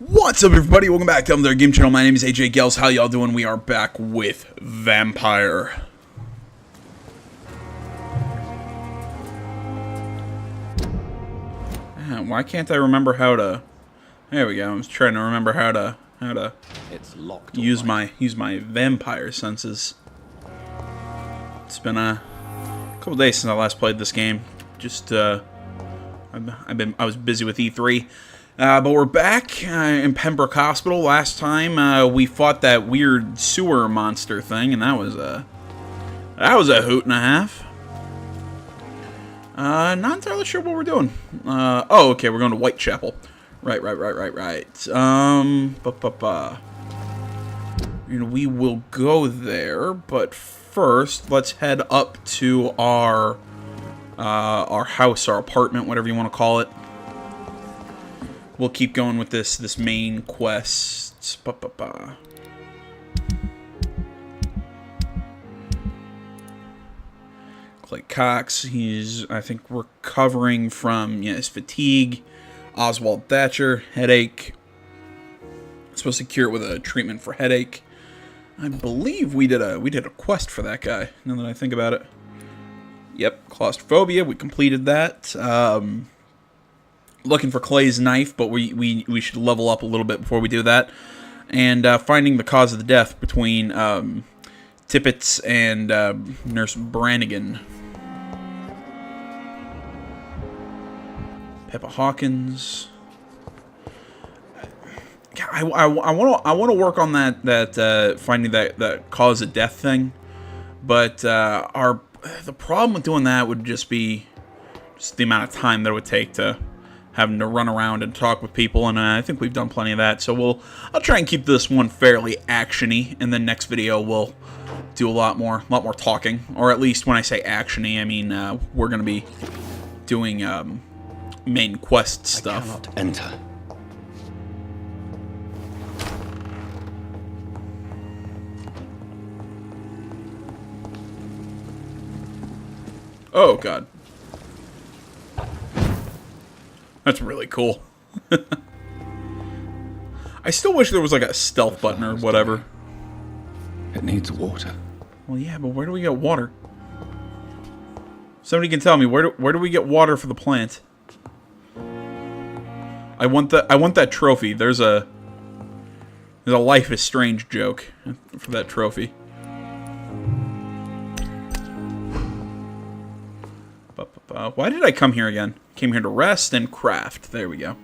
What's up, everybody? Welcome back to another game channel. My name is AJ Gels. How y'all doing? We are back with Vampyr. Why can't I remember how to? There we go. I was trying to remember how to it's locked use my vampire senses. It's been a couple days since I last played this game. Just I was busy with E3. But we're back in Pembroke Hospital. Last time we fought that weird sewer monster thing, and that was a hoot and a half. Not entirely sure what we're doing. Oh, okay, we're going to Whitechapel. Right. And we will go there, but first let's head up to our house, our apartment, whatever you want to call it. We'll keep going with this main quest. Clay Cox, he's, I think, recovering from his fatigue. Oswald Thatcher, headache. Supposed to cure it with a treatment for headache. I believe we did a quest for that guy, now that I think about it. Yep, claustrophobia, we completed that. Looking for Clay's knife, but we should level up a little bit before we do that. And finding the cause of the death between Tippett and Nurse Brannigan. Peppa Hawkins. I want to work on that finding that cause of death thing, but the problem with doing that would just be the amount of time that it would take to having to run around and talk with people, and I think we've done plenty of that. So I'll try and keep this one fairly actiony, and then next video we'll do a lot more talking, or at least when I say actiony, I mean we're gonna be doing main quest stuff. I cannot enter. Oh god. That's really cool. I still wish there was like a stealth button or whatever. It needs water. Well, yeah, but where do we get water? Somebody can tell me, where do we get water for the plant? I want that trophy. There's a Life is Strange joke for that trophy. Why did I come here again? Came here to rest and craft. There we go.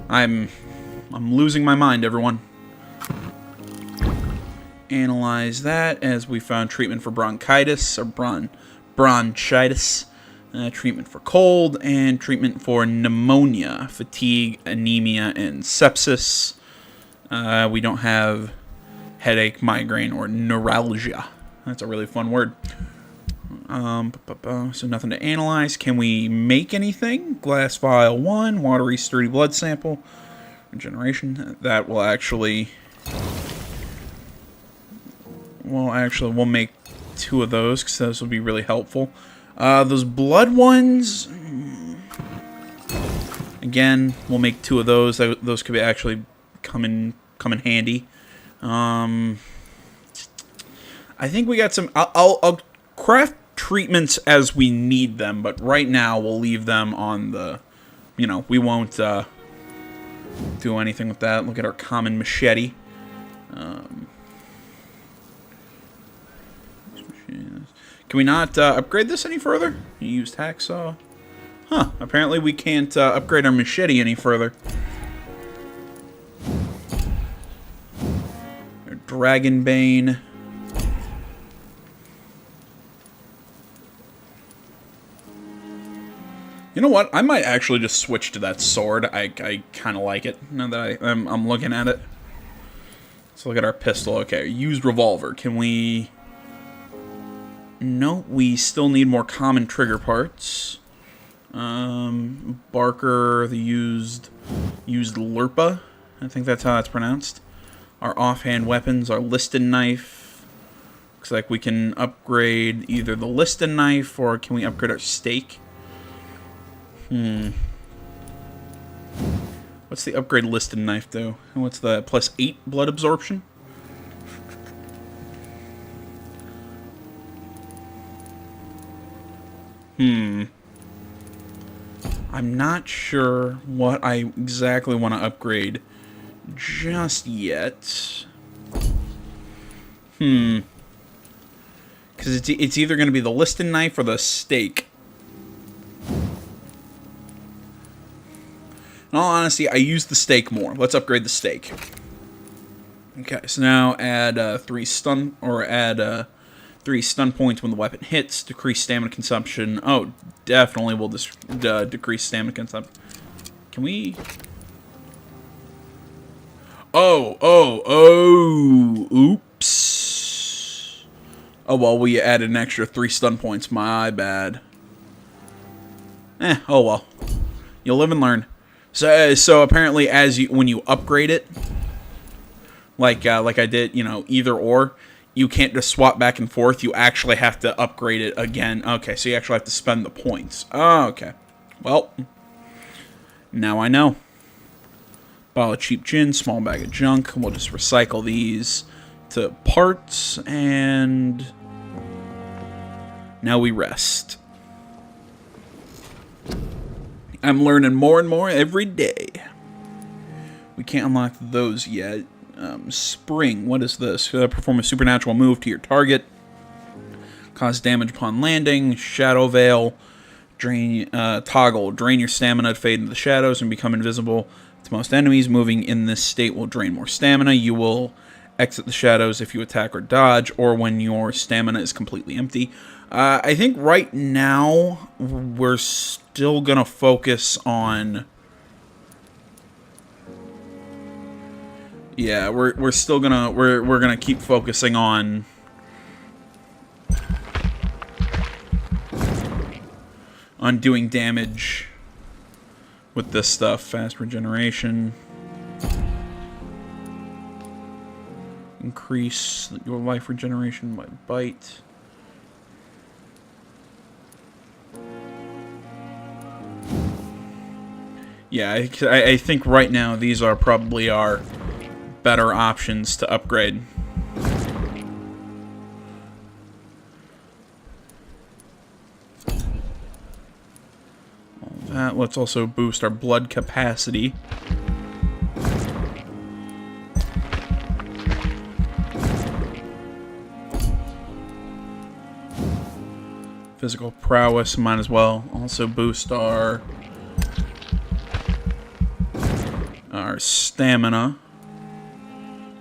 I'm losing my mind, everyone. Analyze that as we found treatment for bronchitis or bronchitis, treatment for cold, and treatment for pneumonia, fatigue, anemia, and sepsis. We don't have headache, migraine, or neuralgia. That's a really fun word. So nothing to analyze. Can we make anything? Glass vial 1, watery sturdy blood sample, regeneration. That will actually, we'll make 2 of those because those will be really helpful. Those blood ones, again, we'll make 2 of those. Those could actually come in handy. I think we got some. I'll craft treatments as we need them, but right now we'll leave them on the, we won't do anything with that. Look at our common machete. Can we not upgrade this any further? You used hacksaw. Huh, apparently we can't upgrade our machete any further. Dragonbane. You know what? I might actually just switch to that sword. I kind of like it now that I'm looking at it. Let's look at our pistol. Okay, used revolver. Can we? No, we still need more common trigger parts. Barker, the used Lurpa. I think that's how that's pronounced. Our offhand weapons, our Liston knife. Looks like we can upgrade either the Liston knife or can we upgrade our stake? What's the upgrade listed knife do? And what's the +8 blood absorption? I'm not sure what I exactly want to upgrade just yet. Because it's either going to be the listed knife or the stake. In all honesty, I use the stake more. Let's upgrade the stake. Okay, so now add 3 stun points when the weapon hits. Decrease stamina consumption. Oh, definitely will decrease stamina consumption. Can we? Oh! Oops. Oh well, we added an extra 3 stun points. My bad. Oh well. You'll live and learn. So apparently, when you upgrade it, like I did, either or, you can't just swap back and forth. You actually have to upgrade it again. Okay, so you actually have to spend the points. Oh, okay. Well, now I know. Bottle of cheap gin, small bag of junk. We'll just recycle these to parts, and now we rest. I'm learning more and more every day. We can't unlock those yet. Spring, what is this? Perform a supernatural move to your target. Cause damage upon landing. Shadow Veil. Toggle. Drain your stamina to fade into the shadows and become invisible to most enemies. Moving in this state will drain more stamina. You will exit the shadows if you attack or dodge, or when your stamina is completely empty. I think right now we're still gonna focus on. Yeah, we're still gonna we're gonna keep focusing on doing damage with this stuff. Fast regeneration. Increase your life regeneration by bite. Yeah, I think right now these are probably our better options to upgrade. All that. Let's also boost our blood capacity. Physical prowess, might as well also boost our stamina.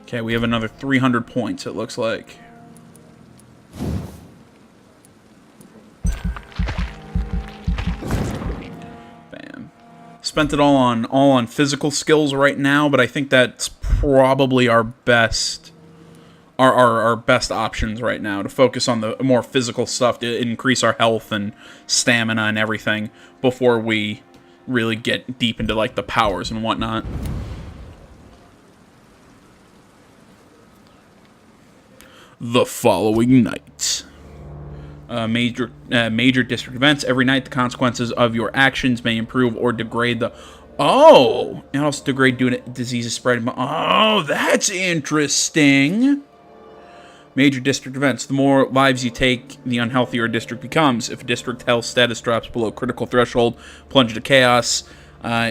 Okay, we have another 300 points, it looks like. Bam. Spent it all on physical skills right now, but I think that's probably our best our best options right now, to focus on the more physical stuff to increase our health and stamina and everything before we really get deep into like the powers and whatnot. The following night. Major district events. Every night, the consequences of your actions may improve or degrade the... Oh! And also degrade due to diseases spreading... Oh, that's interesting! Major district events. The more lives you take, the unhealthier a district becomes. If a district health status drops below critical threshold, plunge into chaos. Oh,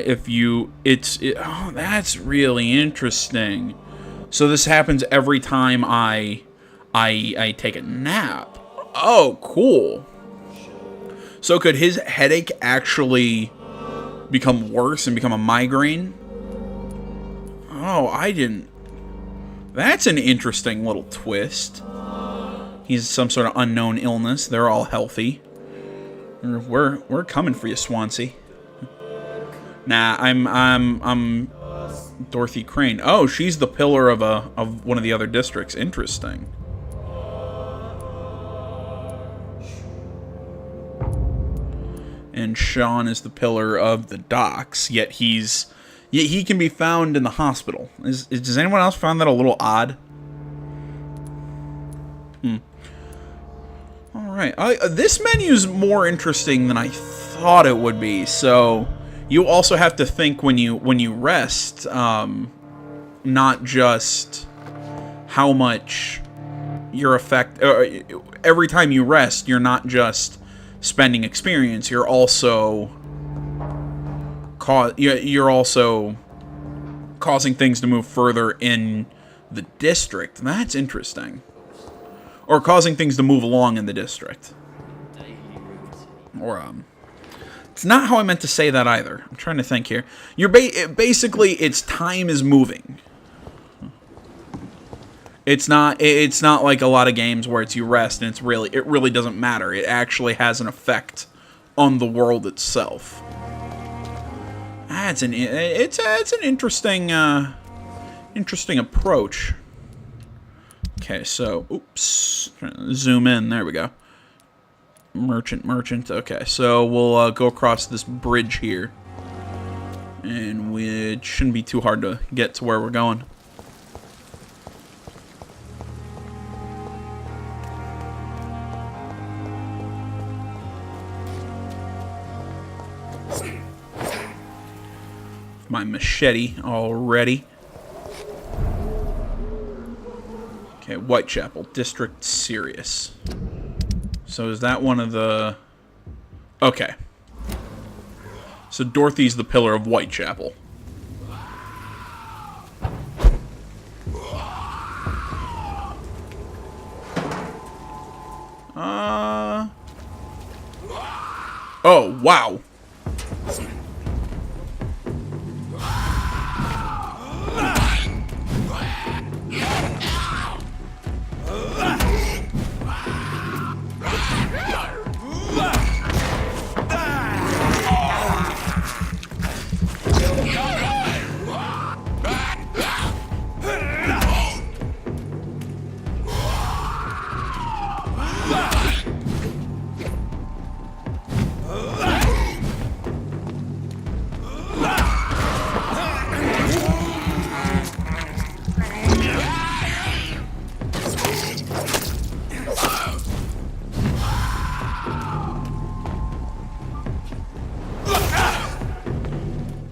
that's really interesting. So this happens every time I take a nap. Oh, cool. So could his headache actually become worse and become a migraine? Oh, I didn't... That's an interesting little twist. He's some sort of unknown illness. They're all healthy. We're coming for you, Swansea. Nah, I'm Dorothy Crane. Oh, she's the pillar of one of the other districts. Interesting. And Sean is the pillar of the docks. Yet he can be found in the hospital. Does anyone else find that a little odd? Alright. This menu's more interesting than I thought it would be. So, You also have to think when you rest, not just how much your effect. Every time you rest, you're not just spending experience. You're also you're also causing things to move further in the district. That's interesting. Or causing things to move along in the district. Or it's not how I meant to say that either. I'm trying to think here. You're basically its time is moving. It's not like a lot of games where it's you rest and it really doesn't matter. It actually has an effect on the world itself. It's an interesting interesting approach. Okay, so oops, zoom in. There we go. Merchant. Okay, so we'll go across this bridge here, and it shouldn't be too hard to get to where we're going. My machete already. Okay, Whitechapel, District Serious. So is that one of the... Okay. So Dorothy's the pillar of Whitechapel. Oh, wow.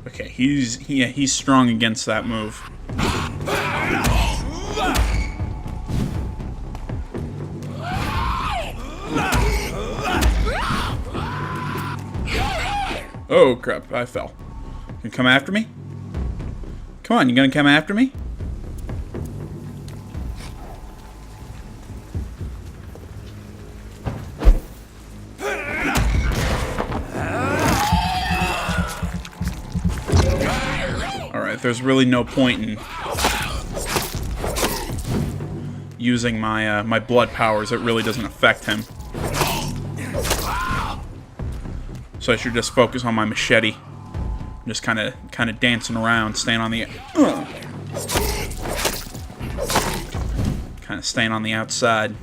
Okay, he's strong against that move. Oh crap, I fell. You come after me? Come on, you gonna come after me? Alright, there's really no point in using my my blood powers. It really doesn't affect him. So I should just focus on my machete. Just kind of dancing around, staying on the kind of staying on the outside,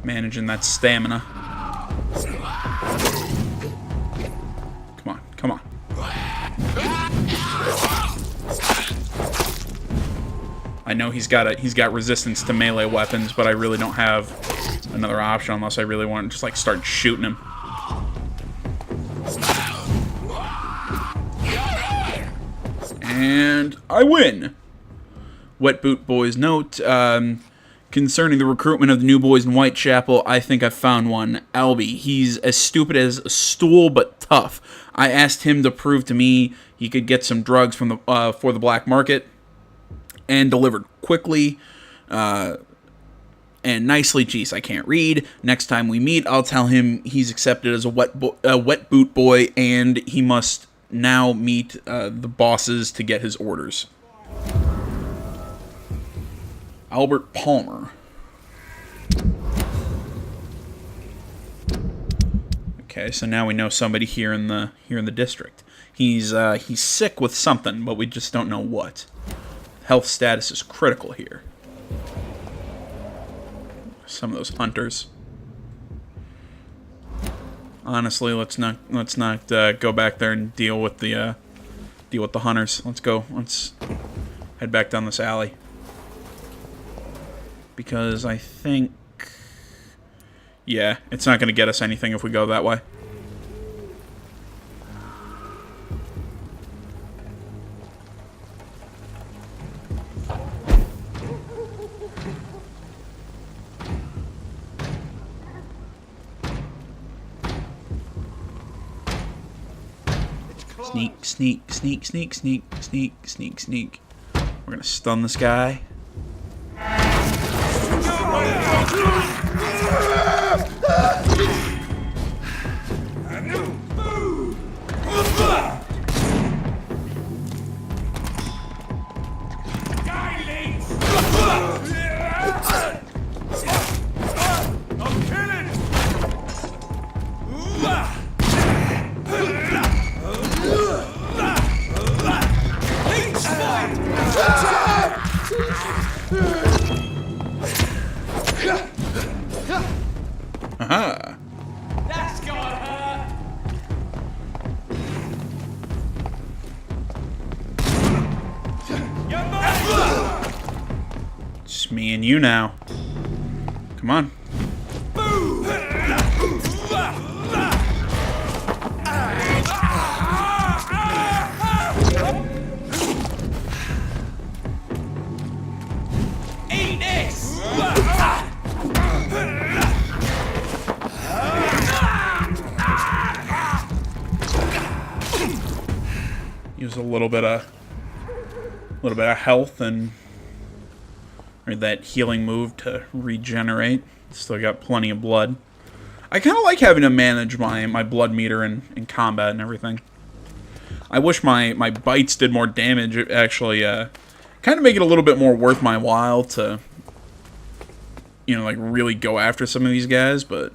managing that stamina. Come on. I know he's got resistance to melee weapons, but I really don't have another option unless I really want to just like start shooting him. And I win! Wet Boot Boy's note. Concerning the recruitment of the new boys in Whitechapel, I think I've found one. Albie. He's as stupid as a stool, but tough. I asked him to prove to me he could get some drugs from the for the black market, and delivered quickly, and nicely. Geez, I can't read. Next time we meet, I'll tell him he's accepted as a wet boot boy, and he must now meet the bosses to get his orders. Albert Palmer. Okay, so now we know somebody here in the district. He's sick with something, but we just don't know what. Health status is critical here. Some of those hunters. Honestly, let's not go back there and deal with the hunters. Let's head back down this alley. Because I think, yeah, it's not going to get us anything if we go that way. Sneak, sneak, sneak, sneak, sneak, sneak, sneak, sneak. We're gonna stun this guy. Aha. That's gotta hurt. It's me and you now. Come on. Eat this. Use a little bit of health and or that healing move to regenerate. Still got plenty of blood. I kind of like having to manage my blood meter in combat and everything. I wish my bites did more damage. It actually kind of make it a little bit more worth my while to, you know, like really go after some of these guys, but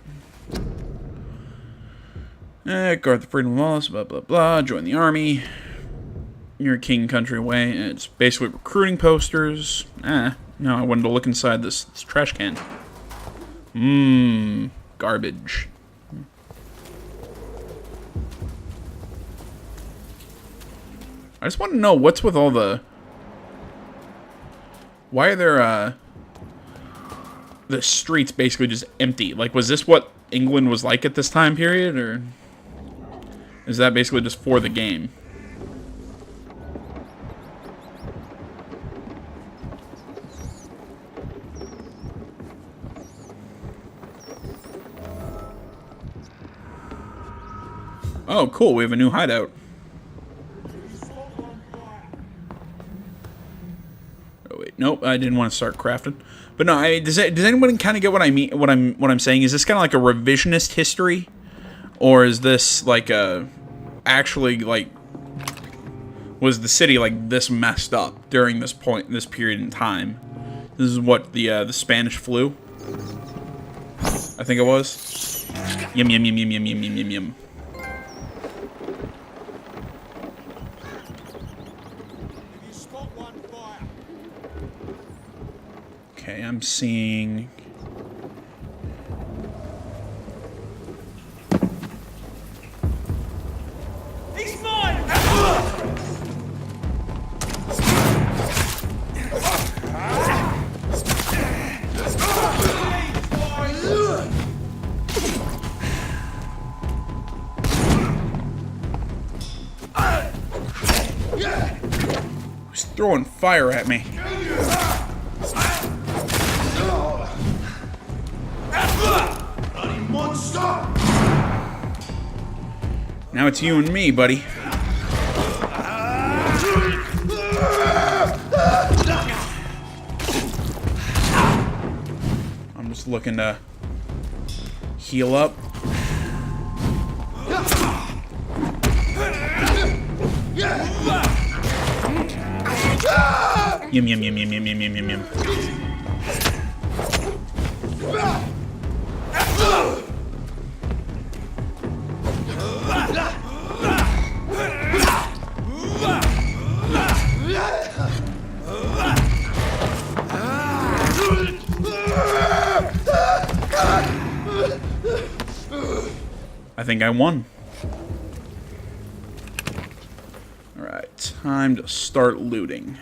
guard the freedom of laws, blah blah blah, join the army. You're king country way. It's basically recruiting posters. No, I wanted to look inside this trash can. Garbage. I just want to know what's with all the... Why are there, the streets basically just empty? Like, was this what England was like at this time period, or... is that basically just for the game? Oh, cool. We have a new hideout. Oh wait, nope. I didn't want to start crafting. But no, does anyone kind of get what I mean? What I'm saying is this kind of like a revisionist history, or is this like a actually like was the city like this messed up during this period in time? This is what the Spanish flu. I think it was. Yum yum yum yum yum yum yum yum yum. Okay, I'm seeing... He's mine. Who's throwing fire at me? Now it's you and me, buddy. I'm just looking to heal up. Yum yum yum yum yum yum yum yum yum. I think I won. Alright, time to start looting.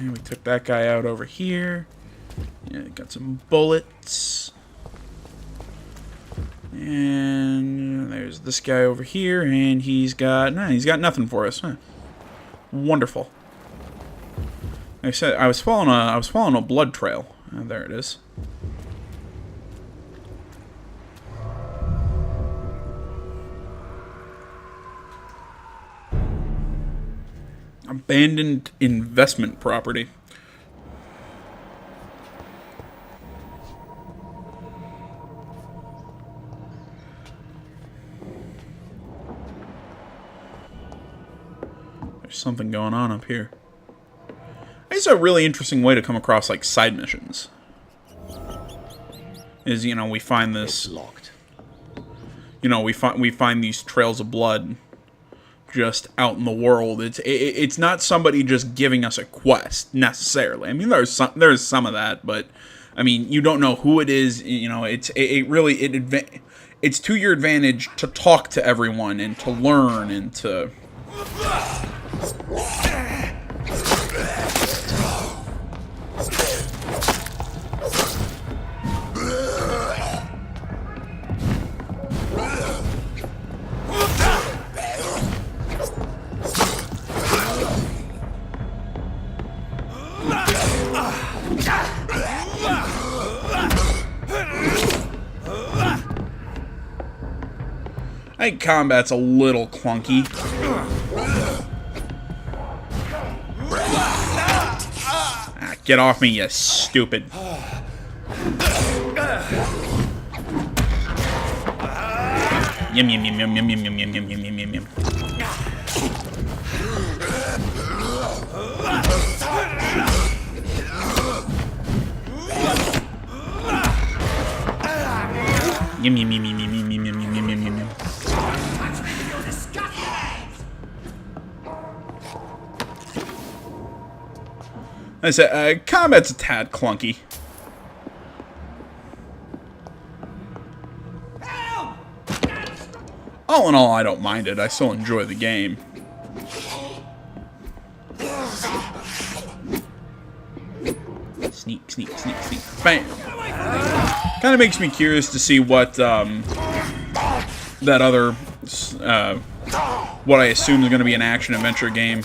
We took that guy out over here. Yeah, got some bullets. And there's this guy over here, and he's got nothing for us. Huh. Wonderful. Like I said, I was following a blood trail. There it is. Abandoned investment property. There's something going on up here. It's a really interesting way to come across, like, side missions. Is, you know, we find this... It's locked. You know, we find these trails of blood just out in the world. It's not somebody just giving us a quest, necessarily. I mean, there's some of that, but... I mean, you don't know who it is, you know, it's to your advantage to talk to everyone and to learn and to... I think combat's a little clunky. Ah, get off me, you stupid. Yum yum yum yum yum yum yum yum yum yum yum yum. Yum yum yum yum yum yum yum yum yum yum yum. I said, combat's a tad clunky. All in all, I don't mind it. I still enjoy the game. Sneak, sneak, sneak, sneak. Bam! Kind of makes me curious to see what, that other, what I assume is going to be an action-adventure game.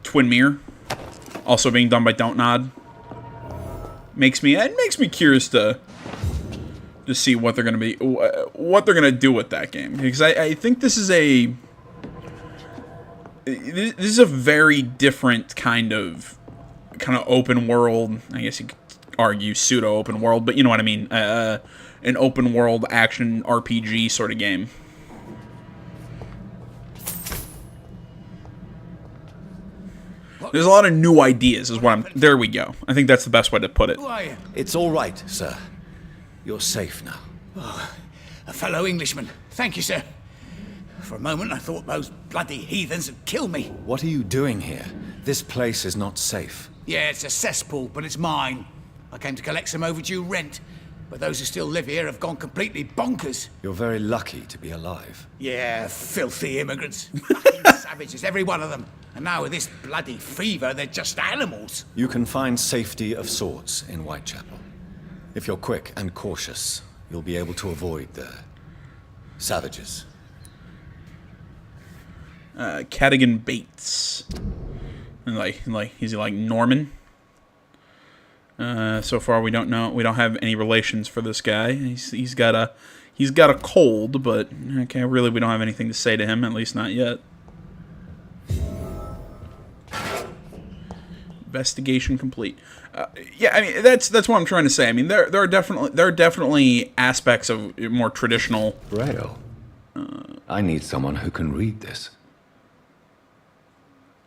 Twin Mirror, also being done by Don't Nod. It makes me curious to see what they're gonna do with that game, because I think this is a very different kind of open world. I guess you could argue pseudo open world, but you know what I mean. An open world action RPG sort of game. There's a lot of new ideas, is what I'm... There we go. I think that's the best way to put it. Who are you? It's all right, sir. You're safe now. Oh, a fellow Englishman. Thank you, sir. For a moment, I thought those bloody heathens had killed me. What are you doing here? This place is not safe. Yeah, it's a cesspool, but it's mine. I came to collect some overdue rent, but those who still live here have gone completely bonkers. You're very lucky to be alive. Yeah, filthy immigrants. Fucking savages, every one of them. And now with this bloody fever, they're just animals. You can find safety of sorts in Whitechapel. If you're quick and cautious, you'll be able to avoid the savages. Cadogan Bates. And is he like Norman? So far we don't know. We don't have any relations for this guy. He's got a cold, but okay, really we don't have anything to say to him, at least not yet. Investigation complete. Yeah, I mean that's what I'm trying to say. I mean there are definitely aspects of more traditional. Braille. I need someone who can read this.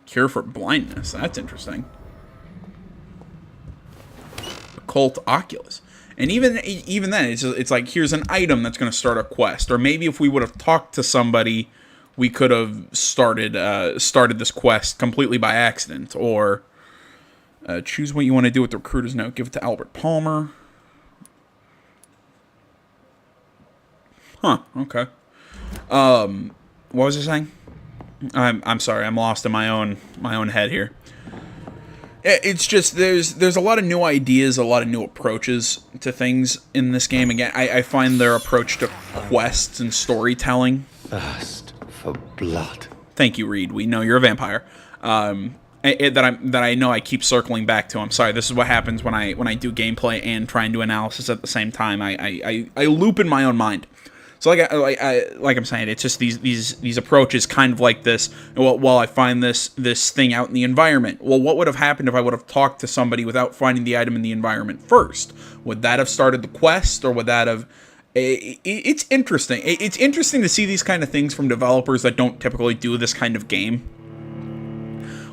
Cure for blindness. That's interesting. Occult Oculus. And even then, it's like, here's an item that's going to start a quest. Or maybe if we would have talked to somebody, we could have started this quest completely by accident. Or choose what you want to do with the recruiter's note. Give it to Albert Palmer. Huh. Okay. What was I saying? I'm sorry. I'm lost in my own head here. It's just there's a lot of new ideas, a lot of new approaches to things in this game. Again, I find their approach to quests and storytelling. Thirst for blood. Thank you, Reed. We know you're a vampire. That I know I keep circling back to. I'm sorry. This is what happens when I do gameplay and try and do analysis at the same time. I loop in my own mind. So like I'm saying, it's just these approaches kind of like this. Well, I find this thing out in the environment. Well, what would have happened if I would have talked to somebody without finding the item in the environment first? Would that have started the quest, or would that have... It's interesting. It's interesting to see these kind of things from developers that don't typically do this kind of game.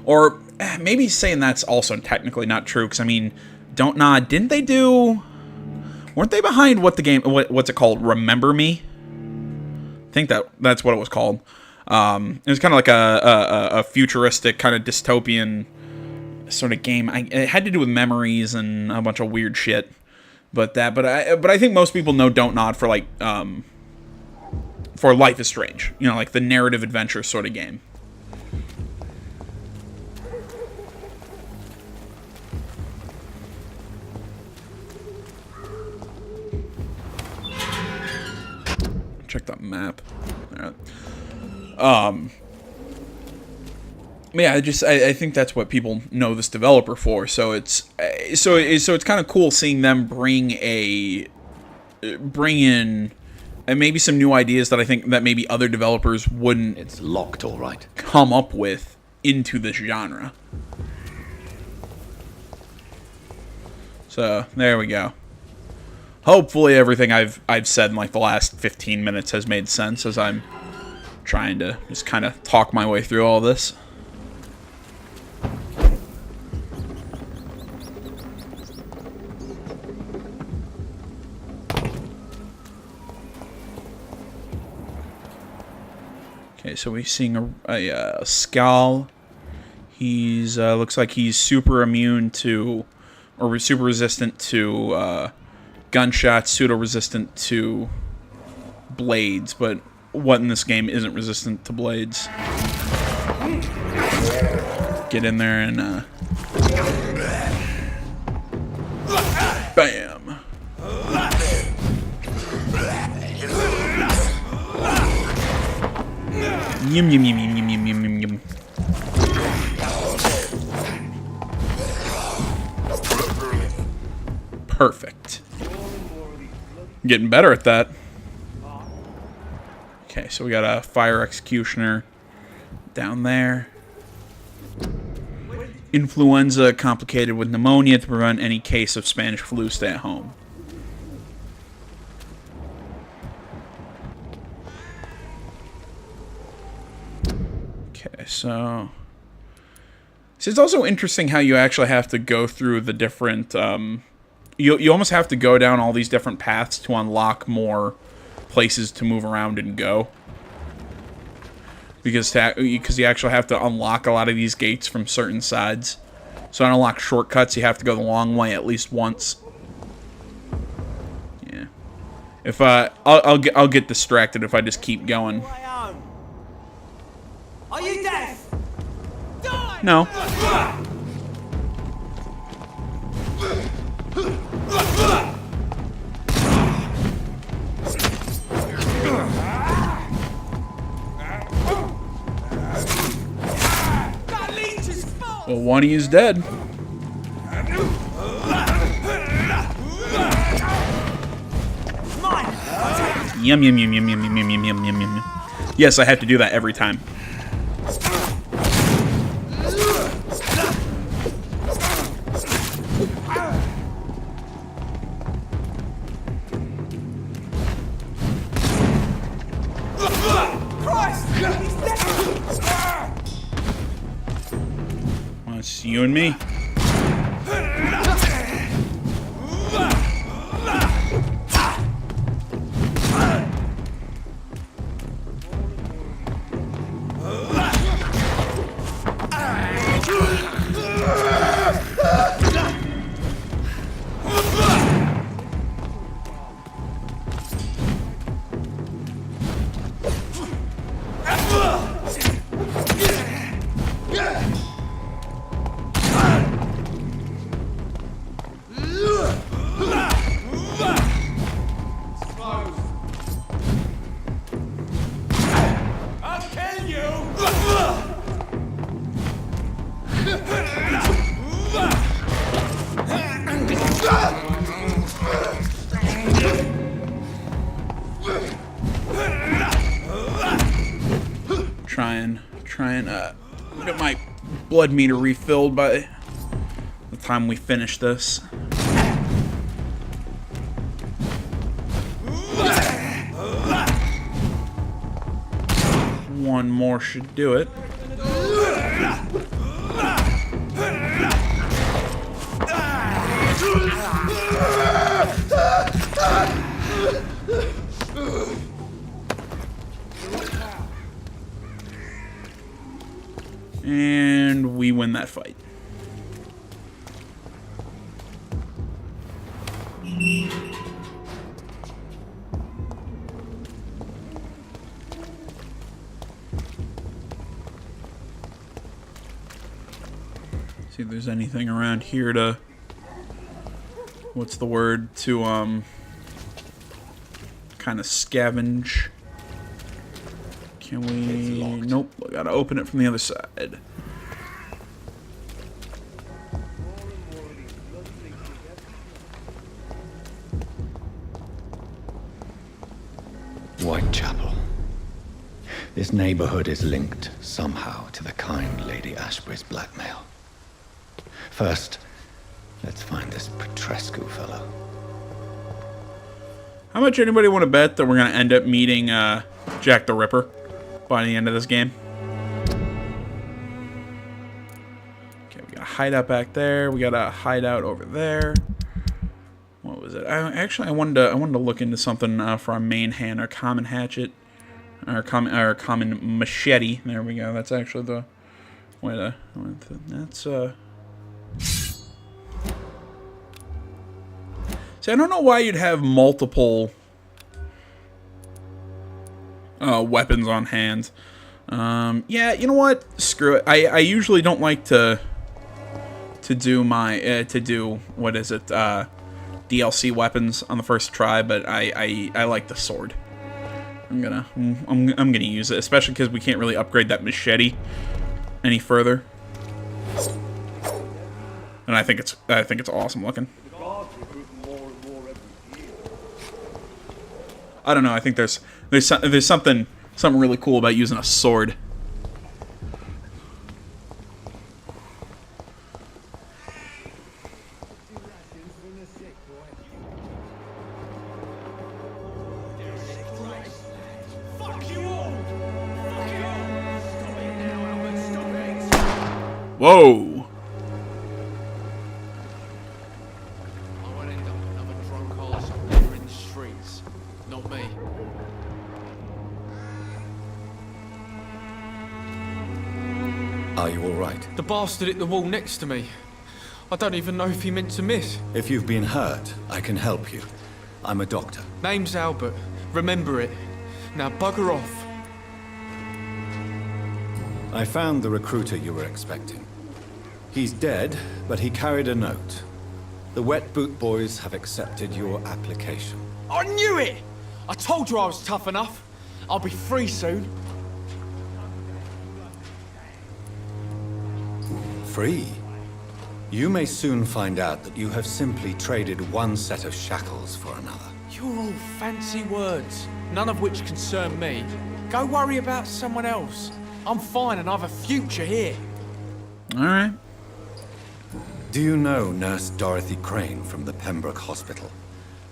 Or maybe saying that's also technically not true, because I mean, didn't they do... Weren't they behind what's it called? Remember Me? I think that's what it was called. It was kind of like a futuristic kind of dystopian sort of game. It had to do with memories and a bunch of weird shit. But I think most people know Don't Nod for like for Life is Strange. You know, like the narrative adventure sort of game. Check that map. All right. Yeah, I think that's what people know this developer for. So it's kind of cool seeing them bring in and maybe some new ideas that I think that maybe other developers wouldn't. It's locked, all right. Come up with into this genre. So there we go. Hopefully everything I've said in like the last 15 minutes has made sense as I'm trying to just kind of talk my way through all this. Okay, so we're seeing a Skull. He's looks like he's super immune to, or super resistant to gunshots, pseudo-resistant to blades, but what in this game isn't resistant to blades? Get in there and bam. Yum yum yum yum yum yum yum yum. Perfect. Getting better at that. Okay, so we got a fire executioner down there. Influenza complicated with pneumonia to prevent any case of Spanish flu. Stay at home. Okay, so it's also interesting how you actually have to go through the different you almost have to go down all these different paths to unlock more places to move around and go. Because you actually have to unlock a lot of these gates from certain sides. So to unlock shortcuts, you have to go the long way at least once. Yeah. If I'll get distracted if I just keep going. Are you deaf? Die! No. Well, one of you is dead. Yum yum yum yum yum yum yum yum yum yum yum. Yes, I have to do that every time. Well, it's you and me. try and get my blood meter refilled by the time we finish this. One more should do it. And we win that fight. See if there's anything around here to, what's the word, to kind of scavenge. Can we? Nope, we gotta open it from the other side. Whitechapel. This neighborhood is linked somehow to the kind Lady Ashbury's blackmail. First, let's find this Petrescu fellow. How much anybody want to bet that we're gonna end up meeting Jack the Ripper by the end of this game? Okay, we got a hideout back there. We got a hideout over there. What was it? I wanted to look into something for our main hand, our common hatchet, our common machete. There we go. That's actually the way to. That's See, I don't know why you'd have multiple weapons on hand. Yeah, you know what? Screw it. I usually don't like to do my what is it? DLC weapons on the first try, but I like the sword. I'm gonna use it, especially because we can't really upgrade that machete any further. And I think it's awesome looking. I don't know. I think there's something really cool about using a sword. Whoa! I won't end up another drunk arsehole in the streets. Not me. Are you all right? The bastard hit the wall next to me. I don't even know if he meant to miss. If you've been hurt, I can help you. I'm a doctor. Name's Albert. Remember it. Now bugger off. I found the recruiter you were expecting. He's dead, but he carried a note. The Wet Boot Boys have accepted your application. I knew it! I told you I was tough enough. I'll be free soon. Free? You may soon find out that you have simply traded one set of shackles for another. You're all fancy words, none of which concern me. Go worry about someone else. I'm fine and I've a future here. Alright. Do you know Nurse Dorothy Crane from the Pembroke Hospital?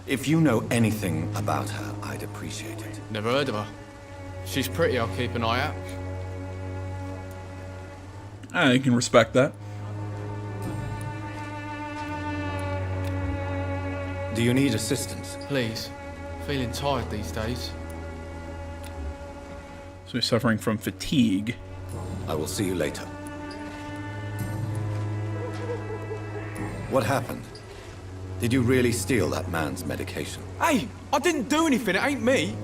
If you know anything about her, I'd appreciate it. Never heard of her. She's pretty, I'll keep an eye out. I can respect that. Do you need assistance? Please. Feeling tired these days. So he's suffering from fatigue. I will see you later. What happened? Did you really steal that man's medication? Hey, I didn't do anything, it ain't me.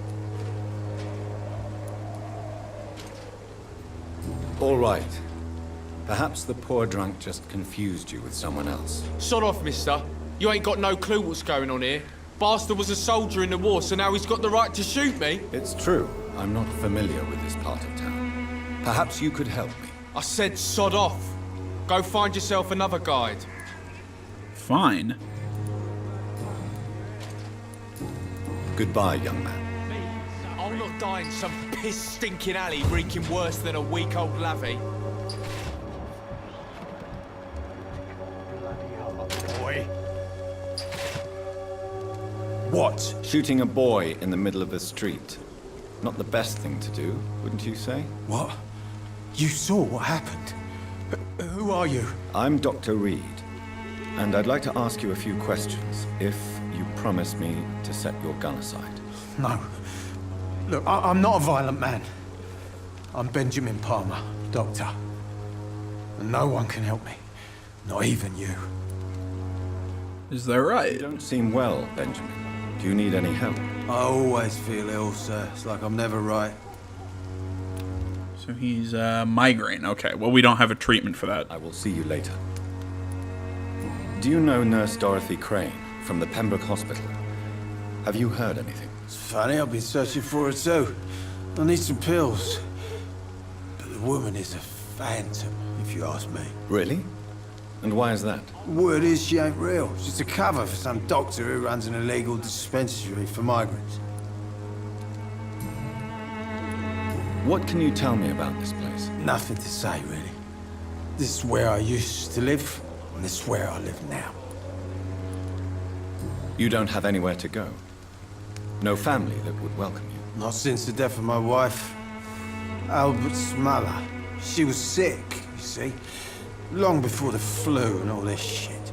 All right. Perhaps the poor drunk just confused you with someone else. Sod off, mister. You ain't got no clue what's going on here. Bastard was a soldier in the war, so now he's got the right to shoot me. It's true. I'm not familiar with this part of town. Perhaps you could help me. I said sod off. Go find yourself another guide. Fine. Goodbye, young man. I'll not die in some piss-stinking alley reeking worse than a week-old lavvy. Boy. What? Shooting a boy in the middle of the street. Not the best thing to do, wouldn't you say? What? You saw what happened? Who are you? I'm Dr. Reed, and I'd like to ask you a few questions, if you promise me to set your gun aside. No. Look, I'm not a violent man. I'm Benjamin Palmer, doctor. And no one can help me. Not even you. Is that right? You don't seem well, Benjamin. Do you need any help? I always feel ill, sir. It's like I'm never right. So he's migraine. Okay, well, we don't have a treatment for that. I will see you later. Do you know Nurse Dorothy Crane from the Pembroke Hospital? Have you heard anything? It's funny, I've been searching for her too. I need some pills. But the woman is a phantom, if you ask me. Really? And why is that? Word is she ain't real. She's a cover for some doctor who runs an illegal dispensary for migrants. What can you tell me about this place? Nothing to say, really. This is where I used to live, and this is where I live now. You don't have anywhere to go? No family that would welcome you? Not since the death of my wife, Albert's mother. She was sick, you see. Long before the flu and all this shit.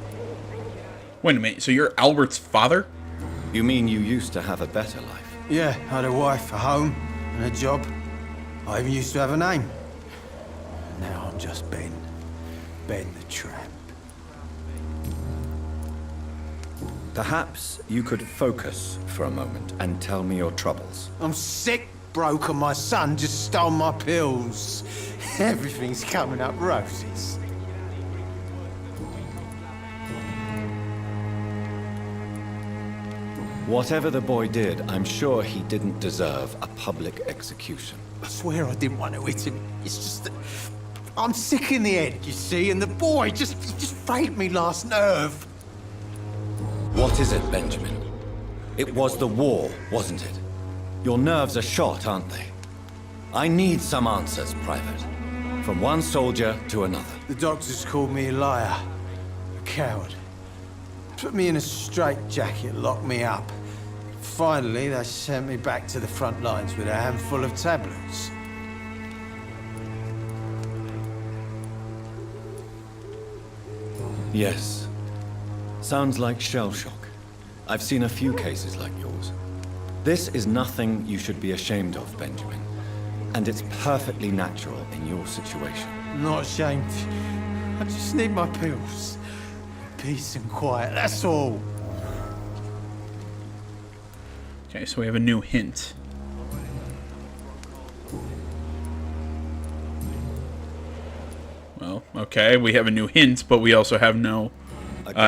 Wait a minute, so you're Albert's father? You mean you used to have a better life? Yeah, I had a wife, a home, and a job. I even used to have a name. Now I'm just Ben. Ben the Tramp. Perhaps you could focus for a moment and tell me your troubles. I'm sick, broke, and my son just stole my pills. Everything's coming up roses. Whatever the boy did, I'm sure he didn't deserve a public execution. I swear I didn't want to hit him. It's just that I'm sick in the head, you see, and the boy just failed me last nerve. What is it, Benjamin? It was the war, wasn't it? Your nerves are shot, aren't they? I need some answers, Private. From one soldier to another. The doctors called me a liar, a coward. Put me in a straitjacket, locked me up. Finally, they sent me back to the front lines with a handful of tablets. Yes. Sounds like shell shock. I've seen a few cases like yours. This is nothing you should be ashamed of, Benjamin. And it's perfectly natural in your situation. Not ashamed. I just need my pills. Peace and quiet, that's all. Okay, so we have a new hint. Well, okay, we have a new hint, but we also have no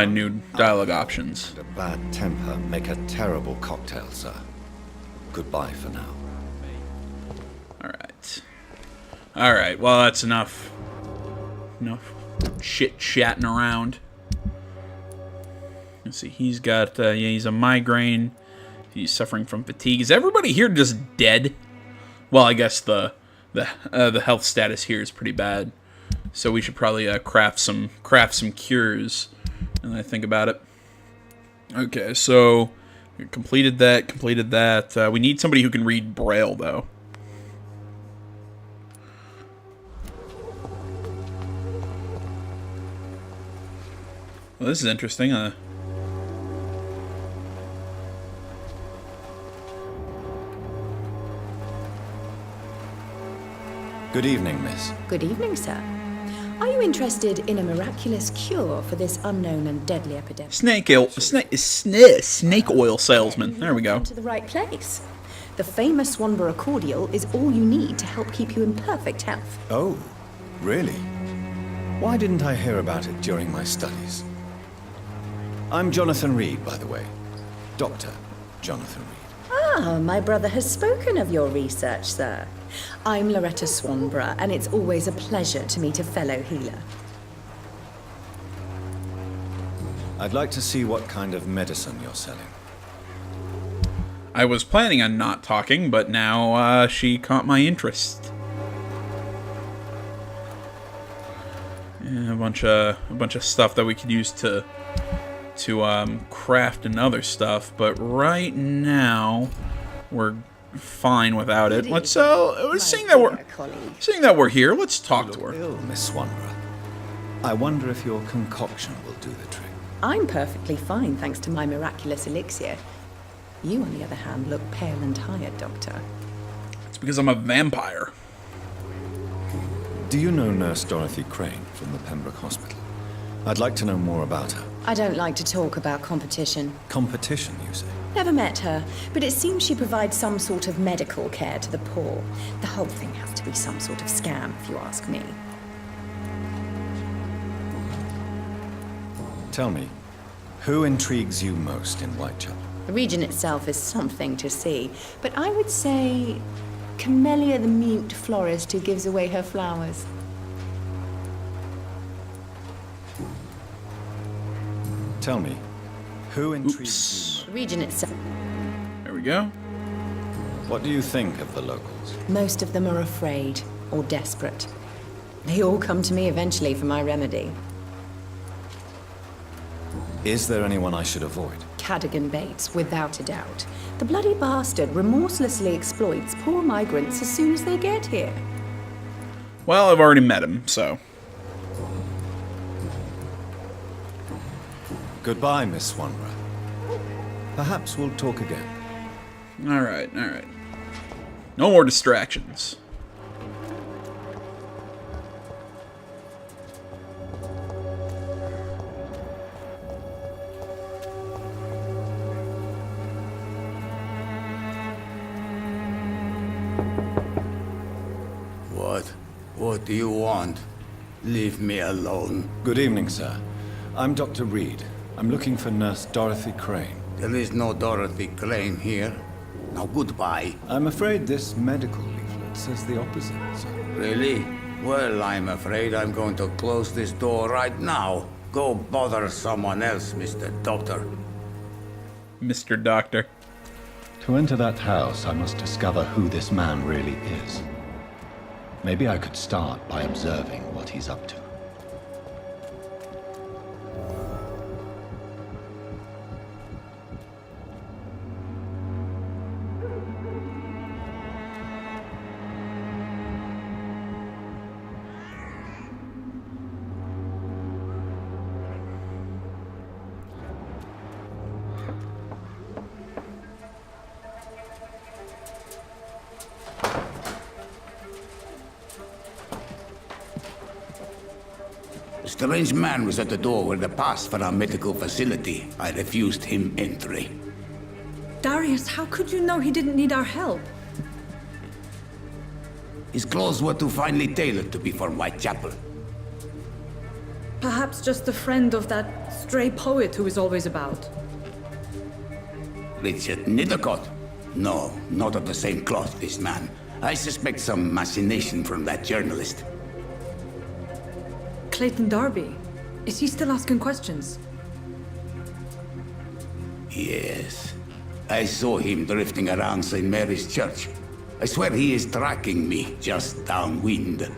new dialogue options. A bad temper make a terrible cocktail, sir. Goodbye for now. Alright. Alright, well, that's enough. Enough chit-chatting around. Let's see, he's got, yeah, he's a migraine. He's suffering from fatigue. Is everybody here just dead? Well, I guess the health status here is pretty bad. So we should probably craft some cures. And I think about it. Okay, so we completed that. We need somebody who can read Braille, though. Well, this is interesting. Good evening, miss. Good evening, sir. Are you interested in a miraculous cure for this unknown and deadly epidemic? Snake oil salesman. There we go. To the right place. The famous Swanborough cordial is all you need to help keep you in perfect health. Oh, really? Why didn't I hear about it during my studies? I'm Jonathan Reed, by the way. Dr. Jonathan Reed. Ah, my brother has spoken of your research, sir. I'm Loretta Swanborough, and it's always a pleasure to meet a fellow healer. I'd like to see what kind of medicine you're selling. I was planning on not talking, but now she caught my interest. Yeah, a bunch of stuff that we could use to craft another stuff, but right now we're fine without it. Let's seeing that we're here, let's talk to her. Ill, Miss Swanborough. I wonder if your concoction will do the trick. I'm perfectly fine, thanks to my miraculous elixir. You, on the other hand, look pale and tired, Doctor. It's because I'm a vampire. Do you know Nurse Dorothy Crane from the Pembroke Hospital? I'd like to know more about her. I don't like to talk about competition. Competition, you say? Never met her, but it seems she provides some sort of medical care to the poor. The whole thing has to be some sort of scam, if you ask me. Tell me, who intrigues you most in Whitechapel? The region itself is something to see, but I would say Camellia the mute florist who gives away her flowers. Tell me, who intrigues you most? The region itself. There we go. What do you think of the locals? Most of them are afraid or desperate. They all come to me eventually for my remedy. Is there anyone I should avoid? Cadogan Bates, without a doubt. The bloody bastard remorselessly exploits poor migrants as soon as they get here. Well, I've already met him, so. Goodbye, Miss Swanborough. Perhaps we'll talk again. Alright. No more distractions. What do you want? Leave me alone. Good evening, sir. I'm Dr. Reed. I'm looking for Nurse Dorothy Crane. There is no Dorothy Crane here. Now goodbye. I'm afraid this medical leaflet says the opposite, sir. Really? Well, I'm afraid I'm going to close this door right now. Go bother someone else, Mr. Doctor. Mr. Doctor. To enter that house, I must discover who this man really is. Maybe I could start by observing what he's up to. A strange man was at the door with a pass for our medical facility. I refused him entry. Darius, how could you know he didn't need our help? His clothes were too finely tailored to be from Whitechapel. Perhaps just a friend of that stray poet who is always about. Richard Nithercott? No, not of the same cloth, this man. I suspect some machination from that journalist. Clayton Darby. Is he still asking questions? Yes. I saw him drifting around St. Mary's Church. I swear he is tracking me just downwind.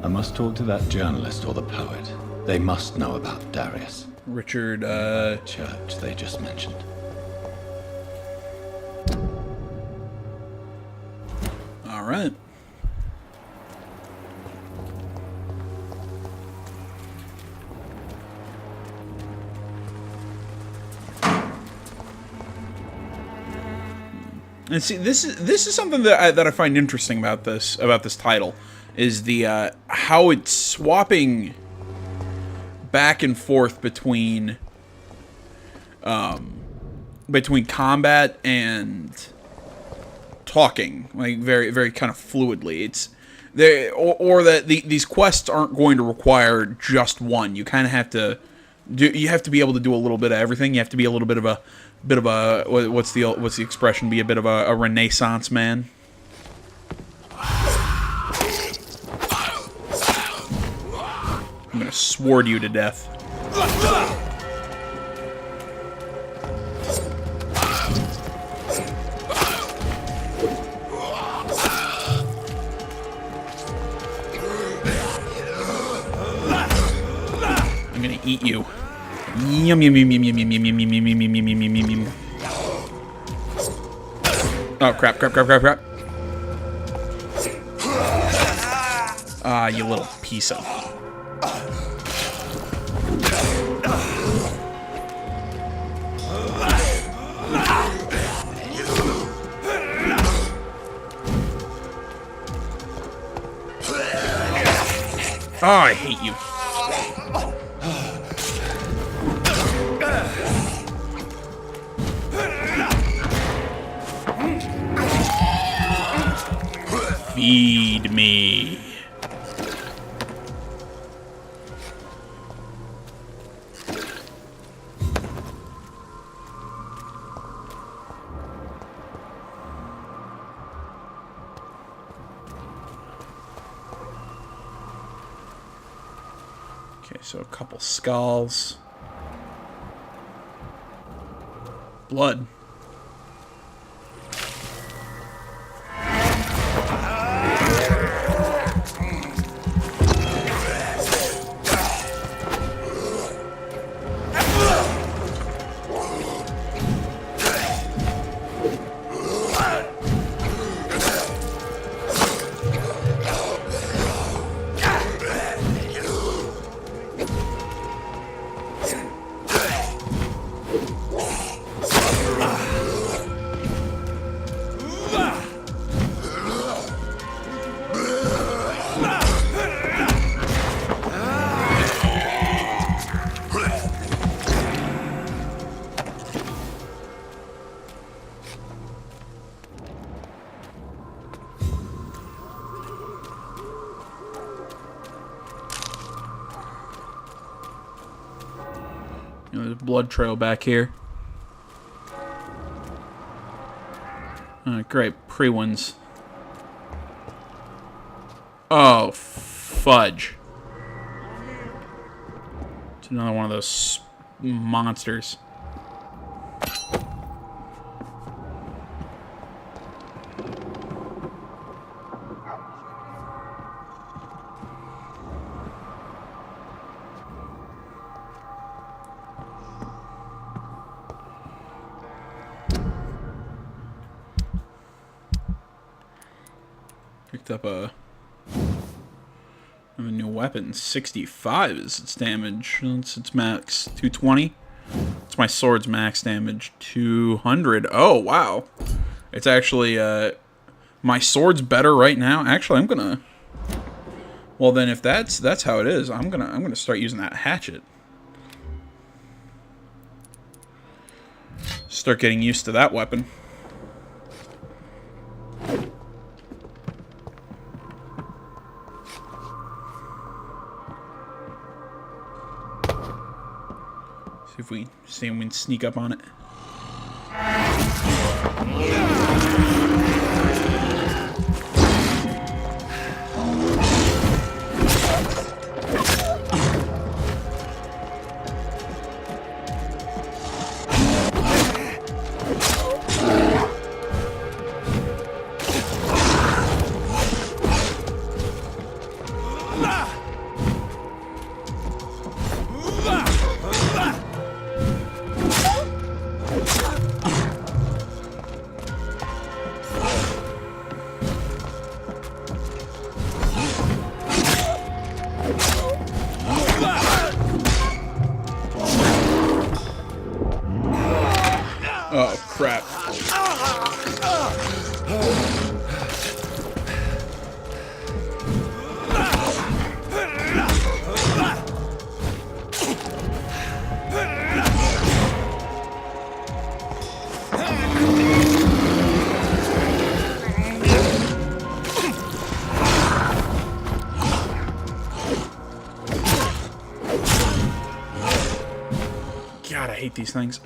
I must talk to that journalist or the poet. They must know about Darius. Richard, Church they just mentioned. Alright. And see, this is something that I find interesting about this title, is the how it's swapping back and forth between combat and talking, like very, very kind of fluidly. It's there, or that these quests aren't going to require just one. You kind of have to do. You have to be able to do a little bit of everything. You have to be a little bit of a what's the expression? Be a bit of a Renaissance man. gonna sword you to death. I'm gonna eat you. Yum yum yum yum yum yum yum yum yum yum yum yum yum yum yum yum. Oh crap! Crap! Crap! Crap! Crap! Ah, you little piece of. Oh, I hate you. Feed me. Okay, so a couple skulls. Blood. There's a blood trail back here. Great. Pre-ones. Oh, fudge. It's another one of those monsters. Picked up a new weapon. 65 is its damage. That's its max. 220. It's my sword's max damage. 200. Oh wow! It's actually my sword's better right now. Actually, I'm gonna. Well then, if that's how it is, I'm gonna start using that hatchet. Start getting used to that weapon. See if we can sneak up on it. Oh, crap. God, I hate these things.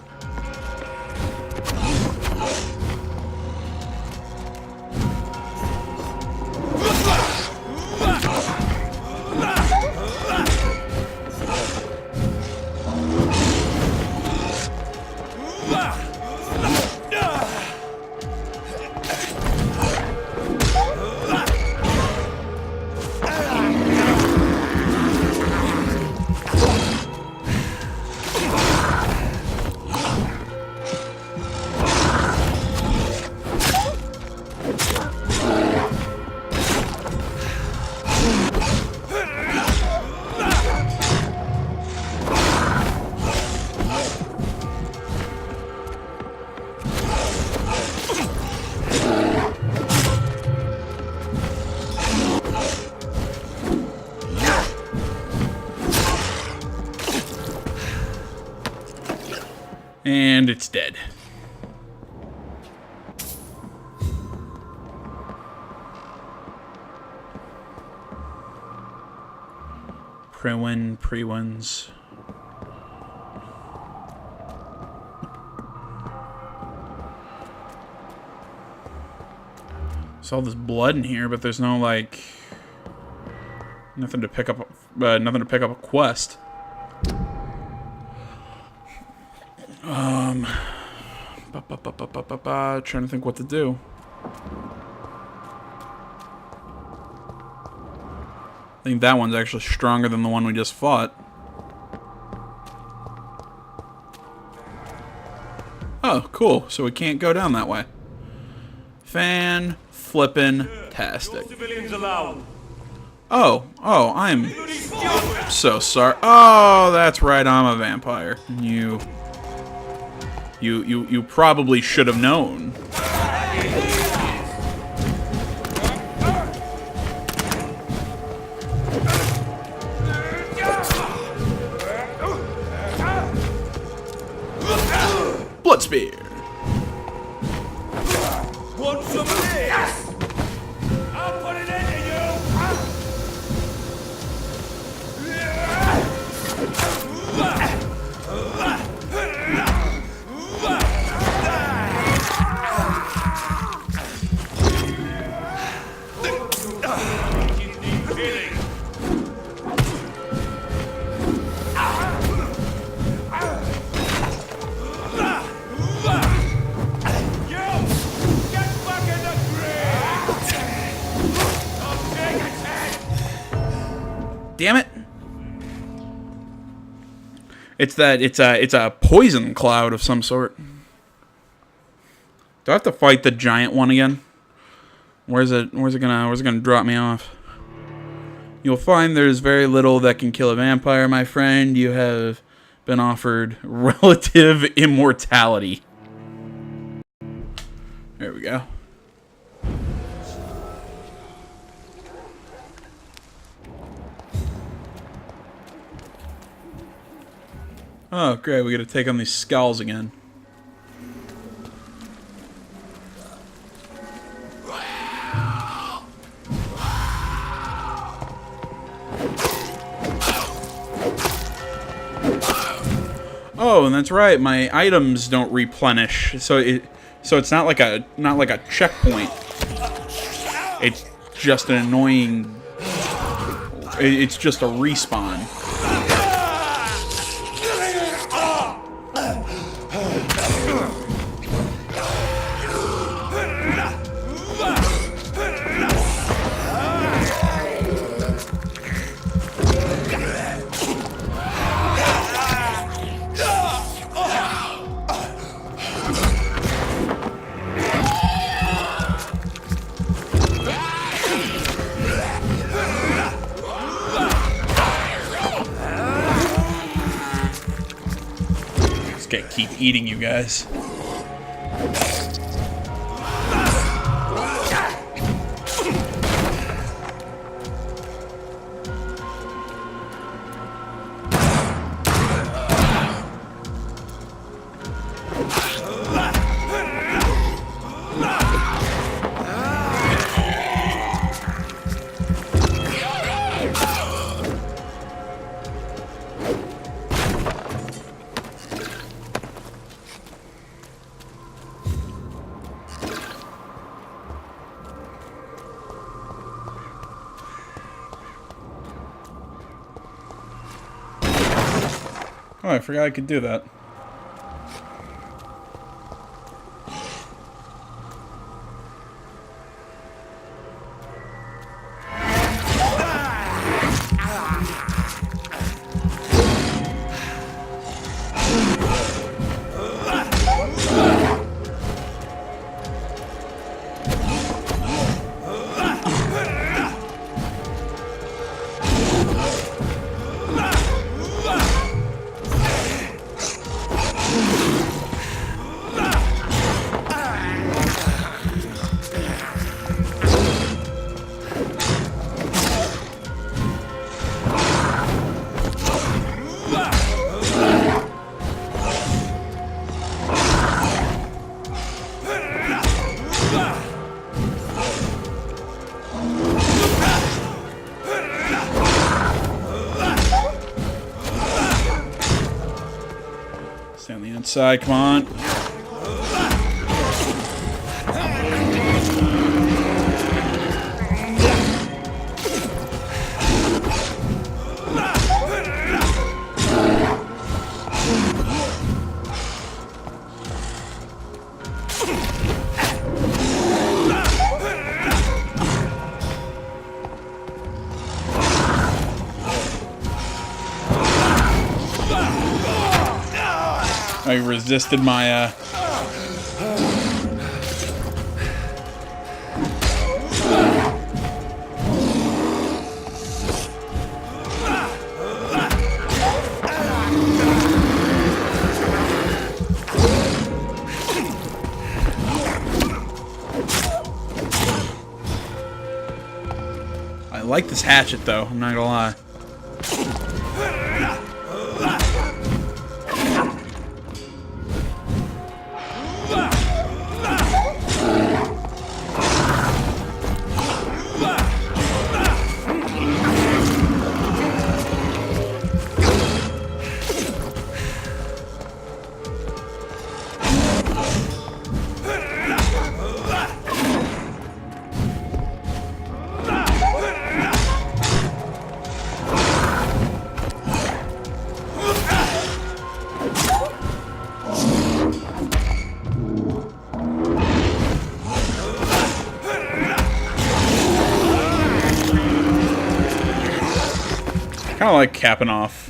And it's dead. Pre-wins. There's all this blood in here, but there's no, like, nothing to pick up a quest. Trying to think what to do. I think that one's actually stronger than the one we just fought. Oh, cool. So we can't go down that way. Fan-flippin'-tastic. Oh, I'm so sorry. Oh, that's right, I'm a vampire. You probably should have known. Blood spear. Want some of this? I'll put it into you! Damn it! It's a poison cloud of some sort. Do I have to fight the giant one again? Where's it gonna drop me off? You'll find there's very little that can kill a vampire, my friend. You have been offered relative immortality. There we go. Oh, great. We gotta take on these skulls again. Oh, and that's right. My items don't replenish, so it's not like a checkpoint. It's just an annoying. It's just a respawn. Keep eating you guys. Oh, I forgot I could do that. Stay on the inside, come on. I resisted my, I like this hatchet, though. I'm not gonna lie. Kind of like capping off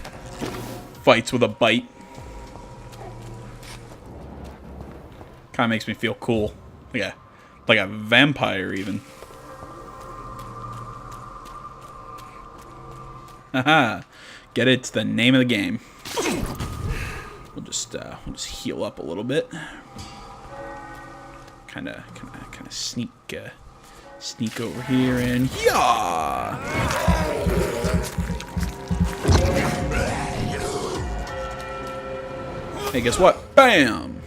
fights with a bite. Kind of makes me feel cool, like a vampire even. Haha, get it? It's the name of the game. We'll just heal up a little bit. Kind of sneak over here and Hey, guess what? Bam!